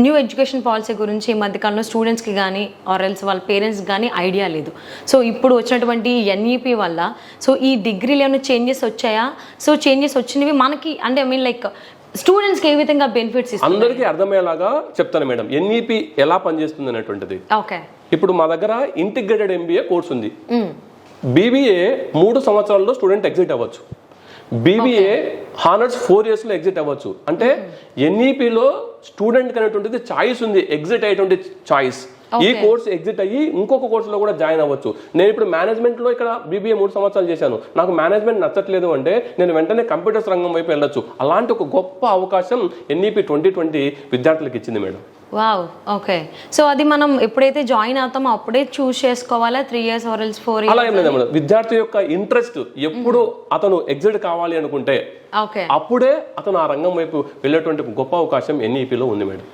New education policy గురించి ఈ మధ్యకాలంలో స్టూడెంట్స్కి కానీ ఆర్ఎల్స్ వాళ్ళ పేరెంట్స్కి కానీ ఐడియా లేదు. సో ఇప్పుడు వచ్చినటువంటి ఎన్ఈపీ వల్ల సో ఈ డిగ్రీలో ఏమైనా చేంజెస్ వచ్చాయా? సో చేంజెస్ వచ్చినవి మనకి అంటే లైక్ స్టూడెంట్స్కి ఏ విధంగా బెనిఫిట్స్ ఇస్తుంది? అందరికీ అర్థమయ్యేలాగా చెప్తాను మేడం. ఎన్ఈపీ ఎలా పనిచేస్తుంది అనేటువంటిది. ఓకే, ఇప్పుడు మా దగ్గర ఇంటిగ్రేటెడ్ ఎంబీఏ కోర్స్ ఉంది. బీబీఏ 3 సంవత్సరాల్లో స్టూడెంట్ ఎగ్జిట్ అవ్వచ్చు. బీబీఏ హానర్స్ 4 years లో ఎగ్జిట్ అవ్వచ్చు. అంటే ఎన్ఈపీలో స్టూడెంట్ అనేటువంటిది చాయిస్ ఉంది, ఎగ్జిట్ అయ్యేటువంటి చాయిస్. ఈ కోర్స్ ఎగ్జిట్ అయ్యి ఇంకొక కోర్సులో కూడా జాయిన్ అవ్వచ్చు. నేను ఇప్పుడు మేనేజ్మెంట్ లో ఇక్కడ బీబీఏ 3 సంవత్సరాలు చేశాను, నాకు మేనేజ్మెంట్ నచ్చట్లేదు అంటే నేను వెంటనే కంప్యూటర్స్ రంగం వైపు వెళ్ళొచ్చు. అలాంటి ఒక గొప్ప అవకాశం ఎన్ఈపీ 2020 విద్యార్థులకు ఇచ్చింది మేడం. Wow, okay. సో అది మనం ఎప్పుడైతే జాయిన్ అవుతామో అప్పుడే చూస్ చేసుకోవాలా? 3 years or else 4 years? అలా ఏం లేదు. విద్యార్థి యొక్క ఇంట్రెస్ట్ ఎప్పుడు అతను ఎగ్జిట్ కావాలి అనుకుంటే అప్పుడే అతను ఆ రంగం వైపు వెళ్ళేటువంటి గొప్ప అవకాశం ఎన్ఈపీలో ఉంది మేడం.